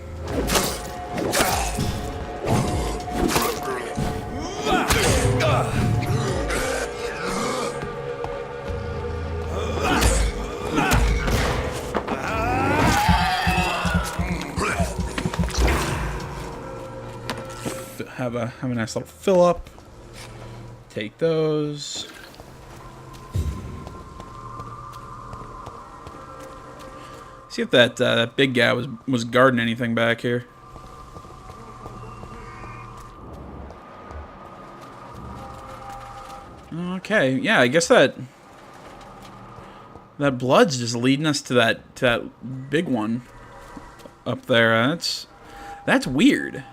Have a nice little fill up. Take those. See if that big guy was guarding anything back here. Okay, yeah, I guess that blood's just leading us to that big one up there. That's weird.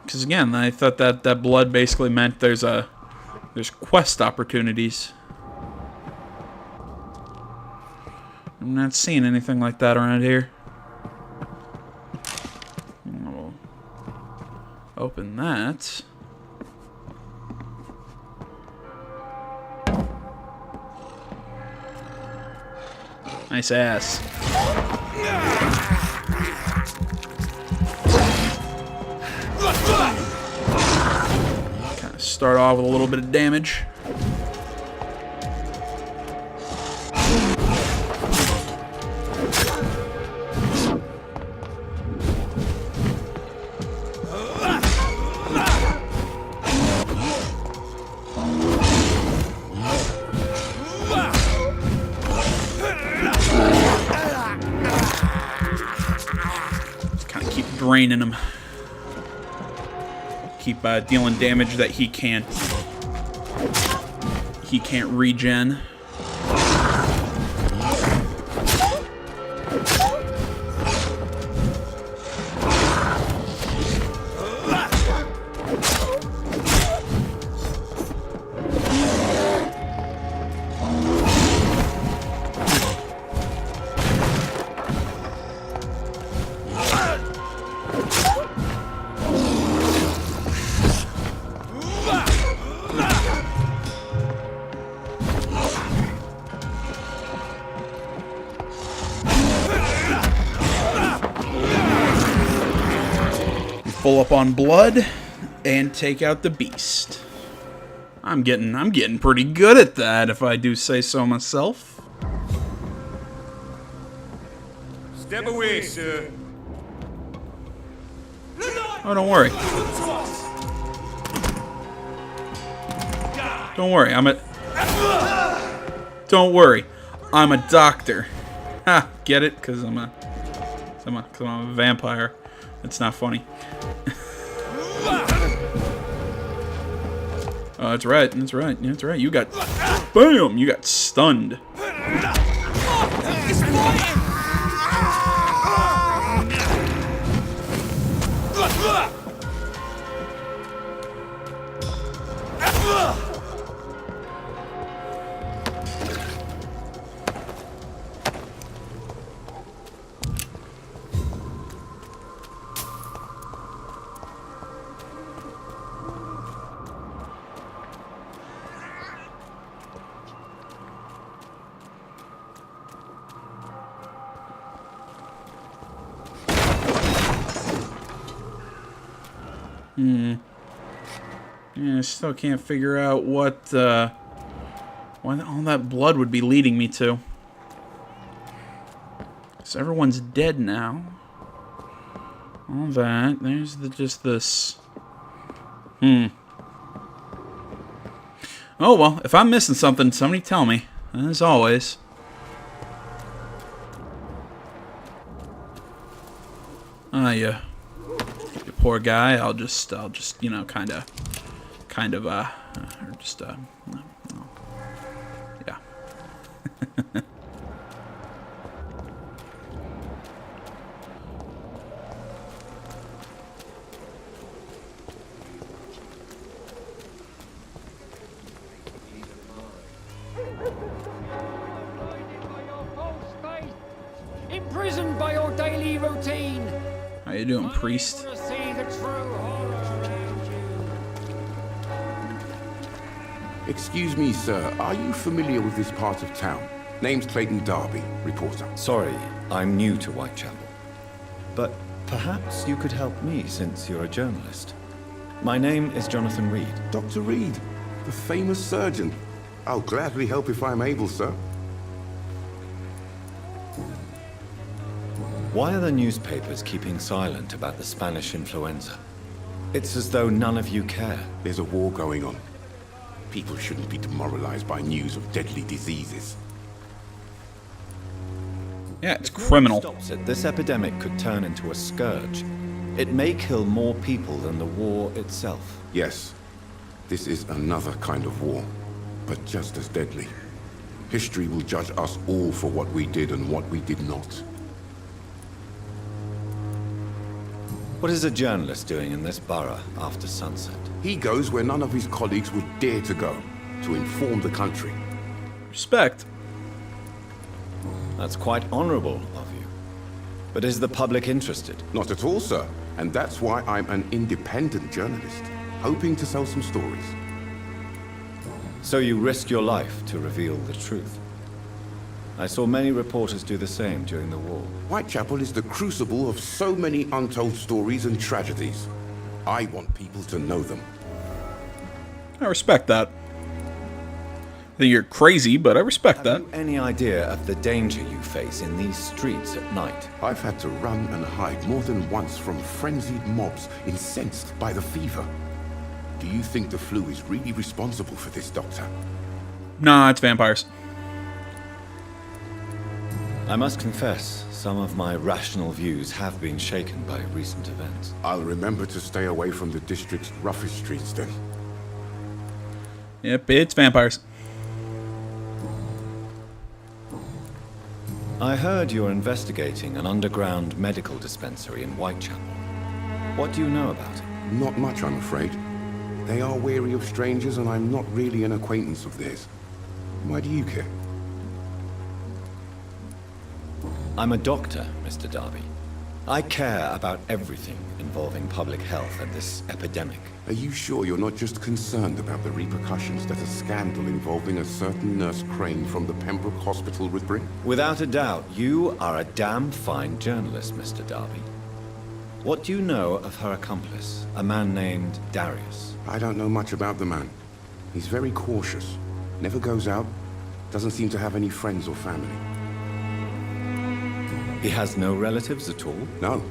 Because again, I thought that blood basically meant there's quest opportunities. I'm not seeing anything like that around here. We'll open that. Nice ass. Kind of start off with a little bit of damage. Just kind of keep draining him. Keep dealing damage that he can't regen. Full up on blood and take out the beast. I'm getting pretty good at that, if I do say so myself. Step away, sir. Oh, don't worry. Don't worry, Don't worry, I'm a doctor. Ha, get it? Because I'm a vampire. It's not funny. Oh, that's right. That's right. That's right. You got, bam! You got stunned. Yeah, I still can't figure out what all that blood would be leading me to. So everyone's dead now. All that. There's just this. Oh well, if I'm missing something, somebody tell me. As always. You poor guy. I'll just, you know, kind of, or just, yeah. Imprisoned by your daily routine. How you doing, priest? Excuse me, sir. Are you familiar with this part of town? Name's Clayton Darby, reporter. Sorry, I'm new to Whitechapel. But perhaps you could help me since you're a journalist. My name is Jonathan Reed. Dr. Reed, the famous surgeon. I'll gladly help if I'm able, sir. Why are the newspapers keeping silent about the Spanish influenza? It's as though none of you care. There's a war going on. People shouldn't be demoralized by news of deadly diseases. Yeah, it's criminal. Stops it, this epidemic could turn into a scourge. It may kill more people than the war itself. Yes, this is another kind of war, but just as deadly. History will judge us all for what we did and what we did not. What is a journalist doing in this borough after sunset? He goes where none of his colleagues would dare to go, to inform the country. Respect. That's quite honorable of you. But is the public interested? Not at all, sir. And that's why I'm an independent journalist, hoping to sell some stories. So you risk your life to reveal the truth. I saw many reporters do the same during the war. Whitechapel is the crucible of so many untold stories and tragedies. I want people to know them. I respect that. I think you're crazy, but I respect that. Have you any idea of the danger you face in these streets at night? I've had to run and hide more than once from frenzied mobs incensed by the fever. Do you think the flu is really responsible for this, Doctor? Nah, it's vampires. I must confess, some of my rational views have been shaken by recent events. I'll remember to stay away from the district's roughest streets then. Yep, it's vampires. I heard you're investigating an underground medical dispensary in Whitechapel. What do you know about it? Not much, I'm afraid. They are wary of strangers, and I'm not really an acquaintance of theirs. Why do you care? I'm a doctor, Mr. Darby. I care about everything involving public health and this epidemic. Are you sure you're not just concerned about the repercussions that a scandal involving a certain Nurse Crane from the Pembroke Hospital would bring? Without a doubt, you are a damn fine journalist, Mr. Darby. What do you know of her accomplice, a man named Darius? I don't know much about the man. He's very cautious. Never goes out. Doesn't seem to have any friends or family. He has no relatives at all? No.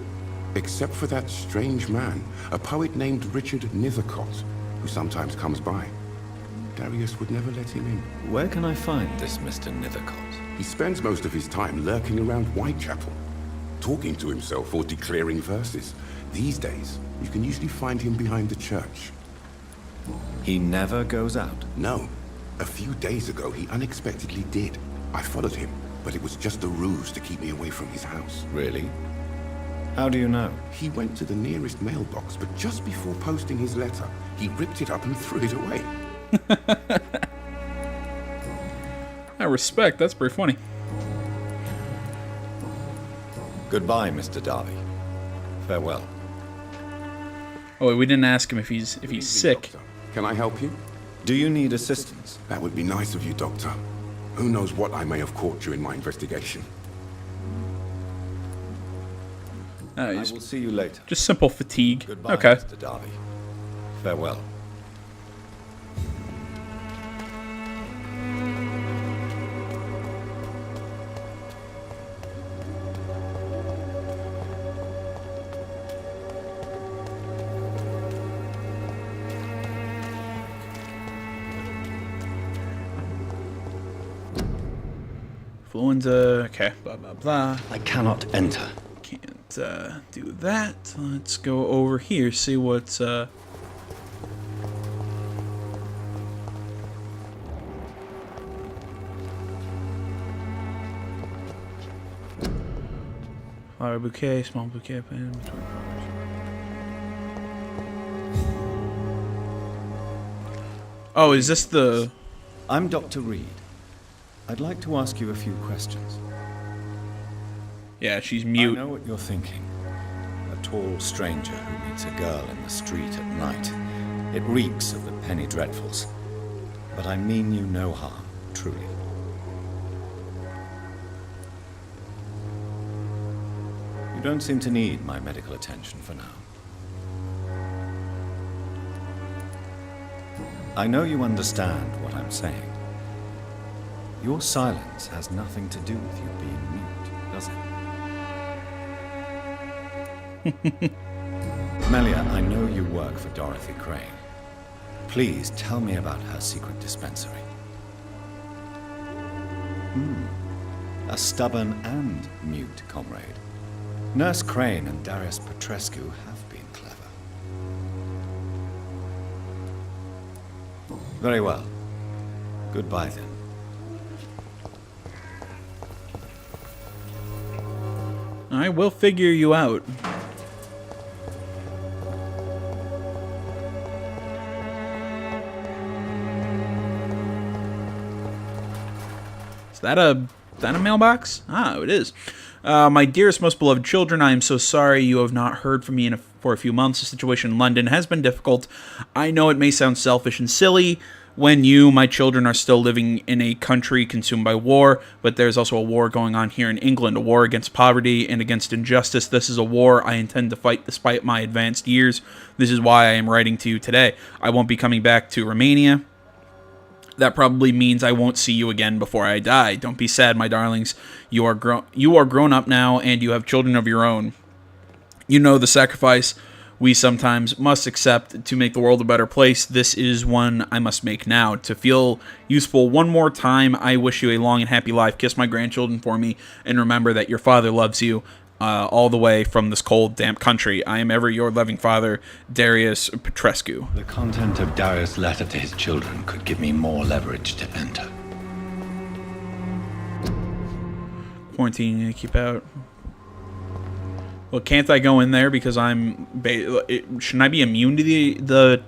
Except for that strange man, a poet named Richard Nithercott, who sometimes comes by. Darius would never let him in. Where can I find this Mr. Nithercott? He spends most of his time lurking around Whitechapel, talking to himself or declaring verses. These days, you can usually find him behind the church. He never goes out? No. A few days ago, he unexpectedly did. I followed him, but it was just a ruse to keep me away from his house. Really? How do you know? He went to the nearest mailbox, but just before posting his letter, he ripped it up and threw it away. I respect. That's pretty funny. Goodbye, Mr. Darby. Farewell. Oh, wait, we didn't ask him if he's sick. Doctor, can I help you? Do you need assistance? That would be nice of you, Doctor. Who knows what I may have caught during my investigation. I will see you later. Just simple fatigue. Goodbye, Okay. Mr. Darby. Farewell. Influenza. Okay. Blah, blah, blah. I cannot enter. Can't do that. Let's go over here, see what's flower bouquet, small bouquet, pen, between flowers. Oh, is this the... I'm Dr. Reed. I'd like to ask you a few questions. Yeah, she's mute. I know what you're thinking. A tall stranger who meets a girl in the street at night. It reeks of the penny dreadfuls. But I mean you no harm, truly. You don't seem to need my medical attention for now. I know you understand what I'm saying. Your silence has nothing to do with you being mute, does it? Melia, I know you work for Dorothy Crane. Please tell me about her secret dispensary. A stubborn and mute comrade. Nurse Crane and Darius Petrescu have been clever. Very well. Goodbye then. I will figure you out. Is that a mailbox? Ah, it is. My dearest, most beloved children, I am so sorry you have not heard from me for a few months. The situation in London has been difficult. I know it may sound selfish and silly when you, my children, are still living in a country consumed by war, but there's also a war going on here in England, a war against poverty and against injustice. This is a war I intend to fight despite my advanced years. This is why I am writing to you today. I won't be coming back to Romania. That probably means I won't see you again before I die. Don't be sad, my darlings. You are grown up now, and you have children of your own. You know the sacrifice we sometimes must accept to make the world a better place. This is one I must make now. To feel useful one more time, I wish you a long and happy life. Kiss my grandchildren for me, and remember that your father loves you all the way from this cold, damp country. I am ever your loving father, Darius Petrescu. The content of Darius' letter to his children could give me more leverage to enter. Quarantine, keep out. Well, can't I go in there because I'm... shouldn't I be immune to the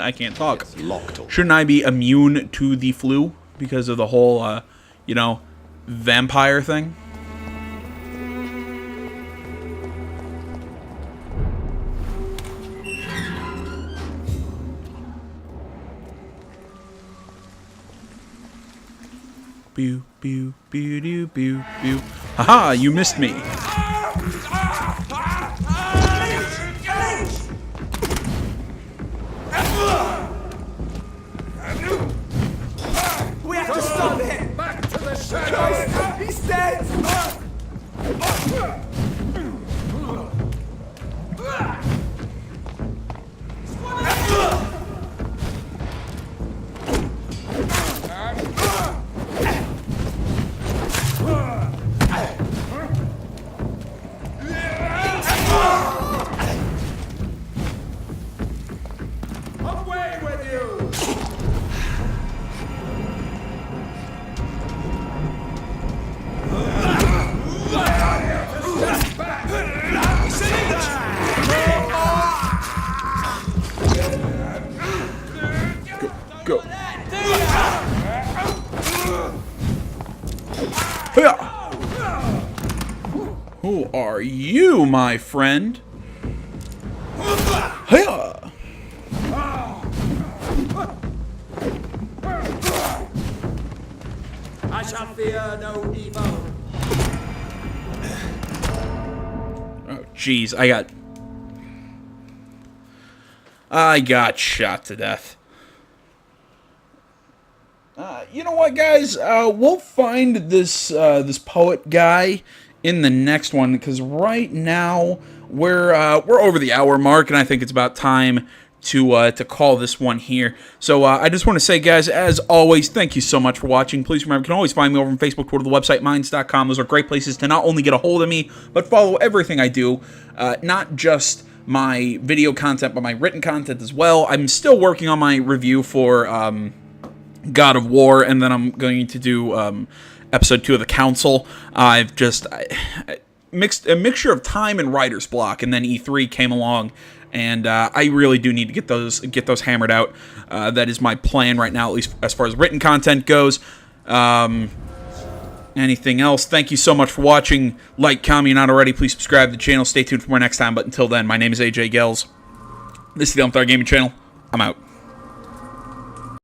I can't talk. It's locked. Shouldn't I be immune to the flu because of the whole, vampire thing? Pew, pew, pew, pew, pew, pew. Haha, you missed me. Go. Hiya! Who are you, my friend? Hiya! I shall fear no evil. Oh, jeez, I got shot to death. You know what, guys? We'll find this this poet guy in the next one, because right now we're over the hour mark, and I think it's about time to call this one here. So I just want to say, guys, as always, thank you so much for watching. Please remember, you can always find me over on Facebook, Twitter, the website, minds.com. Those are great places to not only get a hold of me, but follow everything I do, not just my video content, but my written content as well. I'm still working on my review for God of War, and then I'm going to do episode 2 of The Council. I've just mixed a mixture of time and writer's block, and then E3 came along, and I really do need to get those hammered out. That is my plan right now, at least as far as written content goes. Anything else? Thank you so much for watching. Like, comment, not already. Please subscribe to the channel. Stay tuned for more next time. But until then, my name is AJ Gels. This is the Vampyr Gaming Channel. I'm out.